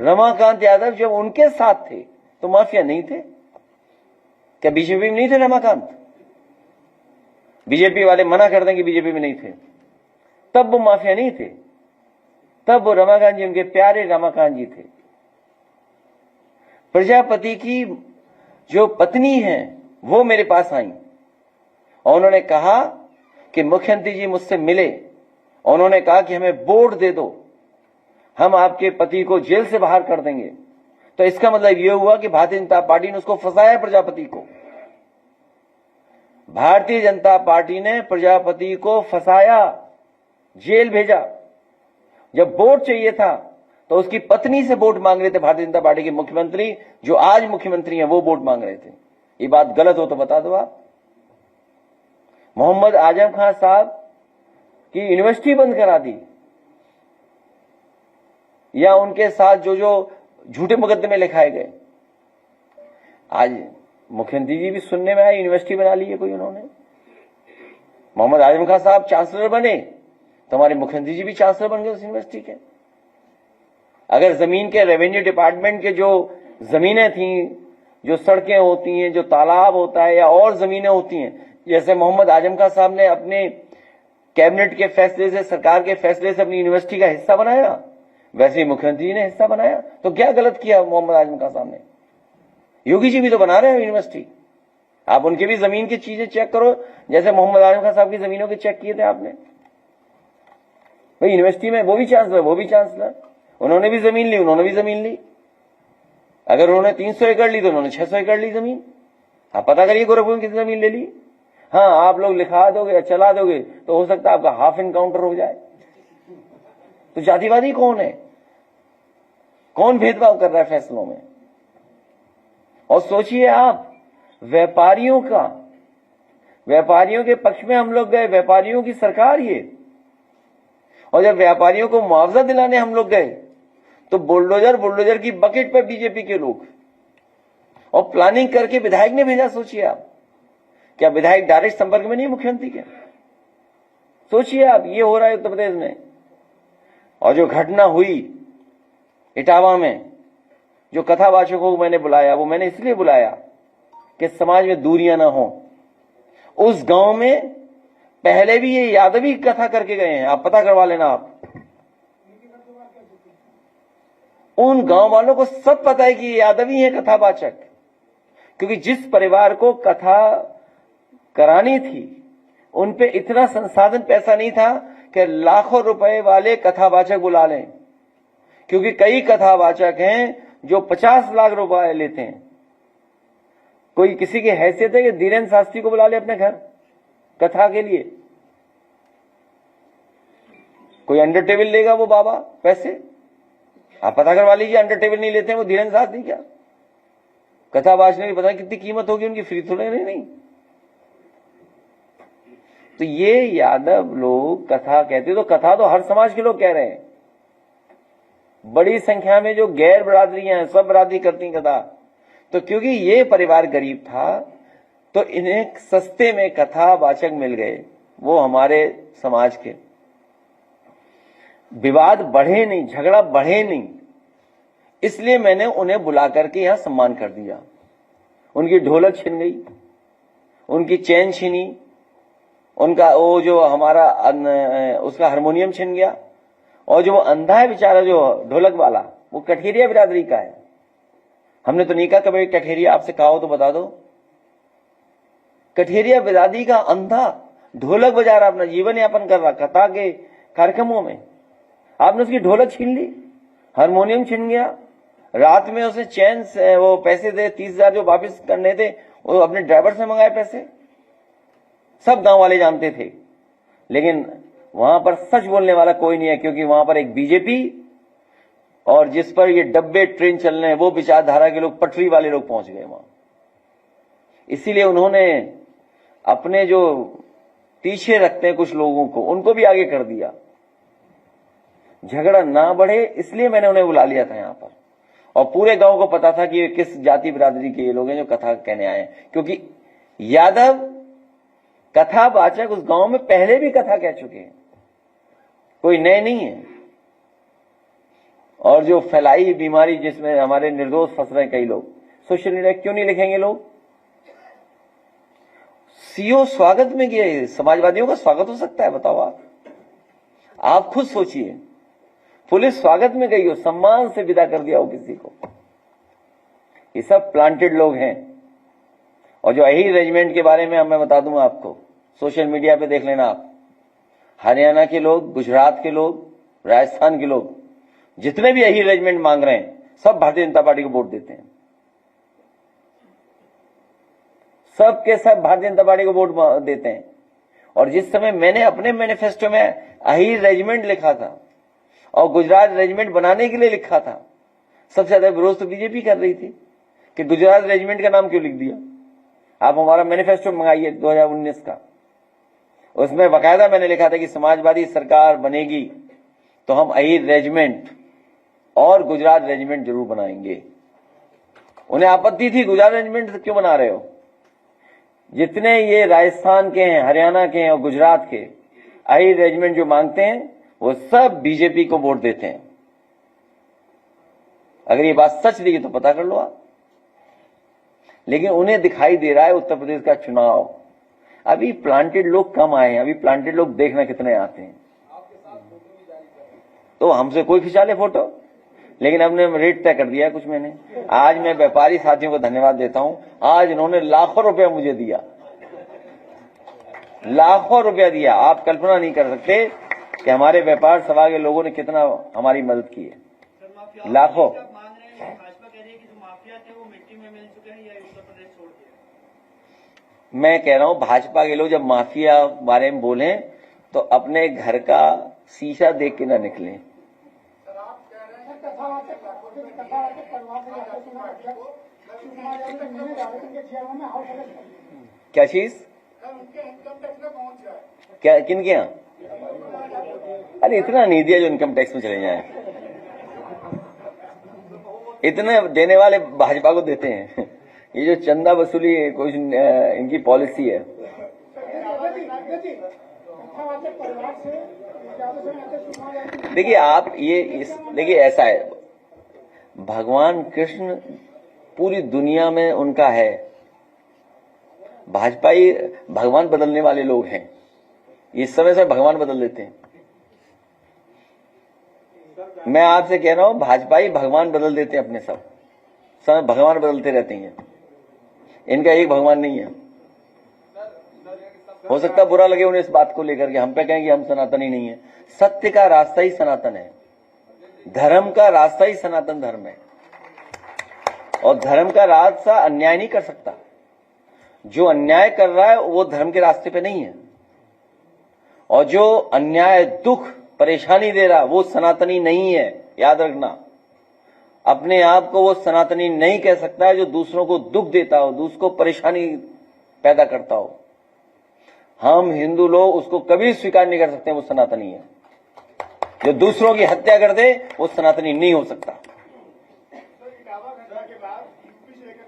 रमाकांत यादव जब उनके साथ थे तो माफिया नहीं थे क्या? बीजेपी में नहीं थे रमाकांत? बीजेपी वाले मना कर दें कि बीजेपी में नहीं थे, तब वो माफिया नहीं थे, तब वो रमाकांत जी, उनके प्यारे रमाकांत जी थे। प्रजापति की जो पत्नी है वो मेरे पास आई, और उन्होंने कहा कि मुख्यमंत्री जी मुझसे मिले, और उन्होंने कहा कि हमें बोर्ड दे दो, हम आपके पति को जेल से बाहर कर देंगे। तो इसका मतलब यह हुआ कि भारतीय जनता पार्टी ने उसको फंसाया, प्रजापति को। भारतीय जनता पार्टी ने प्रजापति को फंसाया, जेल भेजा। जब वोट चाहिए था तो उसकी पत्नी से वोट मांग रहे थे भारतीय जनता पार्टी के मुख्यमंत्री, जो आज मुख्यमंत्री हैं, वो वोट मांग रहे थे। ये बात गलत हो तो बता दो आप। मोहम्मद आजम खान साहब की यूनिवर्सिटी बंद करा दी, या उनके साथ जो जो झूठे मुकदमे लिखाए गए। आज मुख्यमंत्री जी भी सुनने में आए, यूनिवर्सिटी बना ली है कोई उन्होंने। मोहम्मद आजम खान साहब चांसलर बने तो हमारे मुख्यमंत्री जी भी चांसलर बन गए उस यूनिवर्सिटी के। अगर जमीन के रेवेन्यू डिपार्टमेंट के जो जमीनें थी, जो सड़कें होती हैं, जो तालाब होता है, या और जमीनें होती हैं, जैसे मोहम्मद आजम खान साहब ने अपने कैबिनेट के फैसले से, सरकार के फैसले से अपनी यूनिवर्सिटी का हिस्सा बनाया, वैसे ही मुख्यमंत्री जी ने हिस्सा बनाया। तो क्या गलत किया मोहम्मद आजम खान साहब ने? योगी जी भी तो बना रहे हैं यूनिवर्सिटी। आप उनके भी जमीन की चीजें चेक करो, जैसे मोहम्मद आजम खान साहब की जमीनों के चेक किए थे आपने। भाई यूनिवर्सिटी में वो भी चांसलर, वो भी चांसलर, उन्होंने भी जमीन ली, उन्होंने भी जमीन ली। अगर उन्होंने 300 एकड़ ली तो उन्होंने 600 एकड़ ली जमीन। आप पता करिए गोरखपुर में कितनी जमीन ले ली। हाँ, आप लोग लिखा दोगे, चला दोगे तो हो सकता है आपका हाफ इनकाउंटर हो जाए। तो जातिवादी कौन है? कौन भेदभाव कर रहा है फैसलों में? और सोचिए आप, व्यापारियों का, व्यापारियों के पक्ष में हम लोग गए, व्यापारियों की सरकार ये। और जब व्यापारियों को मुआवजा दिलाने हम लोग गए तो बुलडोजर की बकेट पर बीजेपी के लोग, और प्लानिंग करके विधायक ने भेजा। सोचिए आप, क्या विधायक डायरेक्ट संपर्क में नहीं मुख्यमंत्री के? सोचिए आप, ये हो रहा है उत्तर प्रदेश में। और जो घटना हुई इटावा में, जो कथावाचकों को मैंने बुलाया, वो मैंने इसलिए बुलाया कि समाज में दूरियां ना हो, उस गांव में पहले भी ये यादवी कथा करके गए हैं, आप पता करवा लेना। आप उन गांव वालों को सब पता है कि ये यादवी है कथावाचक, क्योंकि जिस परिवार को कथा करानी थी उन पे इतना संसाधन पैसा नहीं था कि लाखों रुपए वाले कथावाचक बुला लें, क्योंकि कई कथावाचक हैं जो 50 लाख रुपए लेते हैं। कोई किसी की हैसियत है कि धीरेन्द्र शास्त्री को बुला ले अपने घर कथा के लिए? कोई अंडर टेबल लेगा वो बाबा पैसे? आप पता करवा लीजिए, अंडर टेबल नहीं लेते हैं वो धीरेन्द्र शास्त्री। क्या कथा बाजने की पता नहीं कितनी कीमत होगी उनकी, फ्री थोड़े नहीं। तो ये यादव लोग कथा कहते, तो कथा तो हर समाज के लोग कह रहे हैं। बड़ी संख्या में जो गैर बरादरियां हैं सब बरादरी करती कथा। तो क्योंकि ये परिवार गरीब था तो इन्हें सस्ते में कथावाचक मिल गए, वो हमारे समाज के। विवाद बढ़े नहीं, झगड़ा बढ़े नहीं, इसलिए मैंने उन्हें बुला करके यहां सम्मान कर दिया। उनकी ढोलक छिन गई, उनकी चैन छिनी, उनका वो जो हमारा उसका हारमोनियम छिन गया, और जो वो अंधा है बेचारा जो ढोलक वाला, वो कठेरिया बिरादरी का है। हमने तो नहीं कहा कभी कठेरिया आपसे कहा हो तो बता दो। कठेरिया बिरादरी का अंधा ढोलक बजा रहा, अपना जीवन यापन कर रहा कथा के कार्यक्रमों में, आपने उसकी ढोलक छीन ली, हारमोनियम छीन गया। रात में उसने चैन से वो पैसे दे 30,000 जो वापस करने थे वो अपने ड्राइवर से मंगाए पैसे। सब गांव वाले जानते थे, लेकिन वहां पर सच बोलने वाला कोई नहीं है, क्योंकि वहां पर एक बीजेपी और जिस पर ये डब्बे ट्रेन चल रहे हैं वो विचारधारा के लोग, पटरी वाले लोग पहुंच गए वहां। इसीलिए उन्होंने अपने जो पीछे रखते हैं कुछ लोगों को, उनको भी आगे कर दिया। झगड़ा ना बढ़े इसलिए मैंने उन्हें बुला लिया था यहां पर, और पूरे गांव को पता था कि ये किस जाति बिरादरी के ये लोग हैं जो कथा कहने आए हैं, क्योंकि यादव कथावाचक उस गांव में पहले भी कथा कह चुके हैं, कोई नए नहीं है। और जो फैलाई बीमारी जिसमें हमारे निर्दोष फंस रहे हैं कई लोग, सोशल मीडिया क्यों नहीं लिखेंगे लोग? सीओ स्वागत में गए, समाजवादियों का स्वागत हो सकता है? बताओ आप खुद सोचिए। पुलिस स्वागत में गई हो, सम्मान से विदा कर दिया हो किसी को। ये सब प्लांटेड लोग हैं। और जो अहीर रेजिमेंट के बारे में मैं बता दूंगा आपको, सोशल मीडिया पे देख लेना आप। हरियाणा के लोग, गुजरात के लोग, राजस्थान के लोग, जितने भी अहीर रेजिमेंट मांग रहे हैं सब भारतीय जनता पार्टी को वोट देते हैं। सब के सब भारतीय जनता पार्टी को वोट देते हैं। और जिस समय मैंने अपने मैनिफेस्टो में अहीर रेजिमेंट लिखा था और गुजरात रेजिमेंट बनाने के लिए लिखा था, सबसे ज्यादा विरोध तो बीजेपी कर रही थी कि गुजरात रेजिमेंट का नाम क्यों लिख दिया। आप हमारा मैनिफेस्टो मंगाइए 2019 का, उसमें बाकायदा मैंने लिखा था कि समाजवादी सरकार बनेगी तो हम अहीर रेजिमेंट और गुजरात रेजिमेंट जरूर बनाएंगे। उन्हें आपत्ति थी गुजरात रेजिमेंट क्यों बना रहे हो। जितने ये राजस्थान के हैं, हरियाणा के हैं और गुजरात के अहीर रेजिमेंट जो मांगते हैं वो सब बीजेपी को वोट देते हैं। अगर ये बात सच रही तो पता कर लो आप। लेकिन उन्हें दिखाई दे रहा है उत्तर प्रदेश का चुनाव, अभी प्लांटेड लोग कम आए हैं। अभी प्लांटेड लोग देखना कितने आते हैं, तो हमसे कोई खिंचा ले फोटो। लेकिन हमने रेट तय कर दिया कुछ मैंने। आज मैं व्यापारी साथियों को धन्यवाद देता हूं, आज इन्होंने लाखों रुपया मुझे दिया, लाखों रुपया दिया। आप कल्पना नहीं कर सकते कि हमारे व्यापार सभा के लोगों ने कितना हमारी मदद की है। लाखों। मैं कह रहा हूं भाजपा के लोग जब माफिया बारे में बोले तो अपने घर का शीशा देख के ना निकले। क्या चीज? क्या किन के यहाँ? अरे इतना नहीं दिया जो इनकम टैक्स में चले जाए। इतने देने वाले भाजपा को देते हैं। ये जो चंदा वसूली कुछ इनकी पॉलिसी है। देखिए आप देखिए ऐसा है, भगवान कृष्ण पूरी दुनिया में उनका है। भाजपाई भगवान बदलने वाले लोग हैं, इस समय से भगवान बदल देते हैं। मैं आपसे कह रहा हूं, भाजपाई भगवान बदल देते हैं अपने सब समय, भगवान बदलते रहते हैं। इनका एक भगवान नहीं है। हो सकता है बुरा लगे उन्हें इस बात को लेकर के, हम पे कहें कि हम सनातनी नहीं है। सत्य का रास्ता ही सनातन है, धर्म का रास्ता ही सनातन धर्म है, और धर्म का रास्ता अन्याय नहीं कर सकता। जो अन्याय कर रहा है वो धर्म के रास्ते पे नहीं है, और जो अन्याय, दुख, परेशानी दे रहा वो सनातनी नहीं है। याद रखना, अपने आप को वो सनातनी नहीं कह सकता है जो दूसरों को दुख देता हो, दूसरों को परेशानी पैदा करता हो। हम हिंदू लोग उसको कभी स्वीकार नहीं कर सकते वो सनातनी है। जो दूसरों की हत्या कर दे वो सनातनी नहीं हो सकता।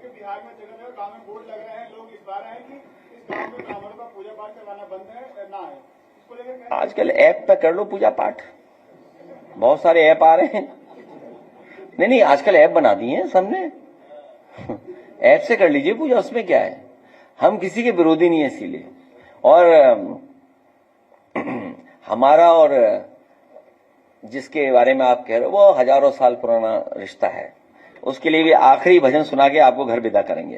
बिहार में जगह जगह गाँव में बोर्ड लग रहे हैं, लोग इस बार हैं कि इस गाँव में ब्राह्मणों का पूजा पाठ करवाना बंद है ना है, इसको लेकर आजकल ऐप पे कर लो पूजा पाठ, बहुत सारे ऐप आ रहे हैं। नहीं, आजकल ऐप बना दिए हैं सबने, ऐप से कर लीजिए पूजा, उसमें क्या है। हम किसी के विरोधी नहीं है इसीलिए, और हमारा और जिसके बारे में आप कह रहे हो वो हजारों साल पुराना रिश्ता है। उसके लिए भी आखिरी भजन सुना के आपको घर विदा करेंगे।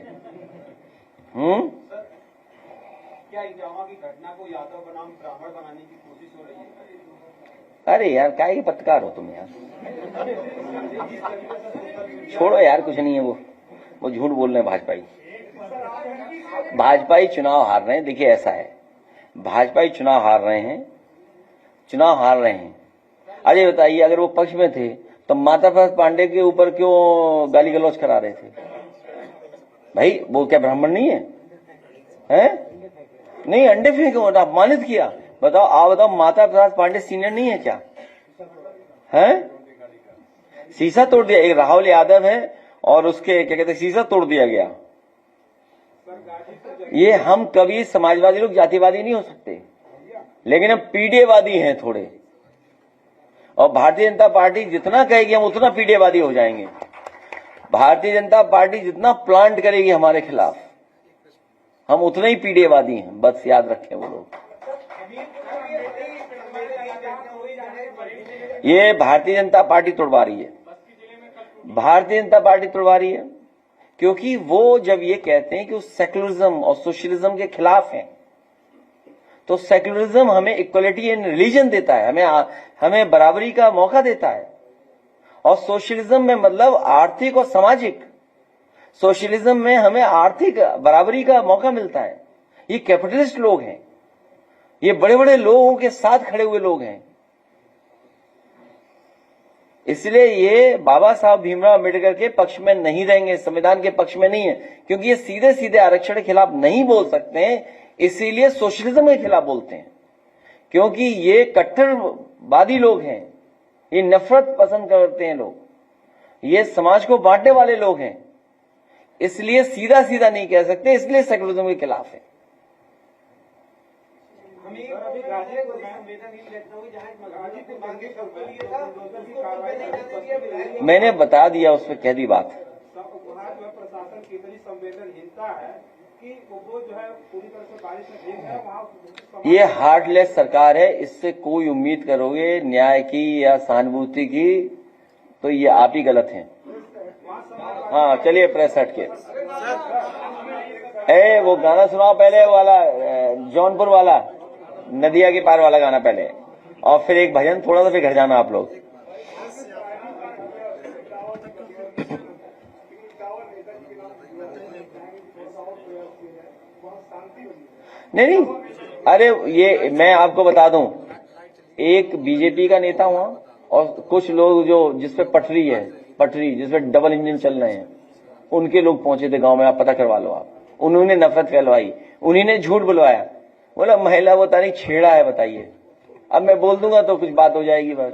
क्या इटावा की घटना को यादव बनाम ब्राह्मण बनाने की कोशिश हो रही है? अरे यार, क्या ही पत्रकार हो तुम यार, छोड़ो यार, कुछ नहीं है वो झूठ बोल रहे हैं। भाजपाई चुनाव हार रहे हैं। देखिए ऐसा है, भाजपाई चुनाव हार रहे हैं। अरे बताइए, अगर वो पक्ष में थे तो माता प्रसाद पांडे के ऊपर क्यों गाली गलौज करा रहे थे? भाई वो क्या ब्राह्मण नहीं है? नहीं, अंडे फेंके, अपमानित किया। बताओ माता प्रसाद पांडे सीनियर नहीं है क्या? शीशा तोड़ दिया। एक राहुल यादव है और उसके क्या कहते हैं, शीशा तोड़ दिया गया। ये हम कभी समाजवादी लोग जातिवादी नहीं हो सकते, लेकिन हम पीढ़ीवादी हैं थोड़े, और भारतीय जनता पार्टी जितना कहेगी हम उतना पीढ़ीवादी हो जाएंगे। भारतीय जनता पार्टी जितना प्लांट करेगी हमारे खिलाफ हम उतने ही पीढ़ीवादी हैं। बस याद रखें वो लोग। ये भारतीय जनता पार्टी तोड़वा रही है, भारतीय जनता पार्टी तोड़वा रही है, क्योंकि वो जब ये कहते हैं कि वो सेक्युलरिज्म और सोशलिज्म के खिलाफ हैं, तो सेक्युलरिज्म हमें इक्वलिटी इन रिलीजन देता है, हमें बराबरी का मौका देता है, और सोशलिज्म में मतलब आर्थिक और सामाजिक। सोशलिज्म में हमें आर्थिक बराबरी का मौका मिलता है। ये कैपिटलिस्ट लोग हैं, ये बड़े बड़े लोगों के साथ खड़े हुए लोग हैं। इसलिए ये बाबा साहब भीमराव अम्बेडकर के पक्ष में नहीं रहेंगे, संविधान के पक्ष में नहीं है, क्योंकि ये सीधे सीधे आरक्षण के खिलाफ नहीं बोल सकते हैं, इसीलिए सोशलिज्म के खिलाफ बोलते हैं। क्योंकि ये कट्टरवादी लोग हैं, ये नफरत पसंद करते हैं लोग, ये समाज को बांटने वाले लोग हैं, इसलिए सीधा सीधा नहीं कह सकते, इसलिए सेक्युलरिज्म के खिलाफ है। मैंने बता दिया, उस पर कह दी बात। प्रशासन की इतनी संवेदनहीनता है कि वो जो है पूरी तरह से बारिश में भीग है वहाँ। ये हार्टलेस सरकार है, इससे कोई उम्मीद करोगे न्याय की या सहानुभूति की तो ये आप ही गलत हैं। हाँ चलिए, प्रेस हट के वो गाना सुनाओ पहले, वाला जौनपुर वाला, नदिया के पार वाला गाना पहले, और फिर एक भजन थोड़ा सा, फिर घर जाना आप लोग। नहीं, अरे ये मैं आपको बता दूं, एक बीजेपी का नेता हुआ और कुछ लोग जो जिसपे पटरी जिसपे डबल इंजन चल रहे हैं, उनके लोग पहुंचे थे गांव में, आप पता करवा लो आप। उन्होंने नफरत फैलवाई, उन्हीं ने झूठ बुलवाया, बोला महिला वो तारीख छेड़ा है। बताइए, अब मैं बोल दूंगा तो कुछ बात हो जाएगी बस।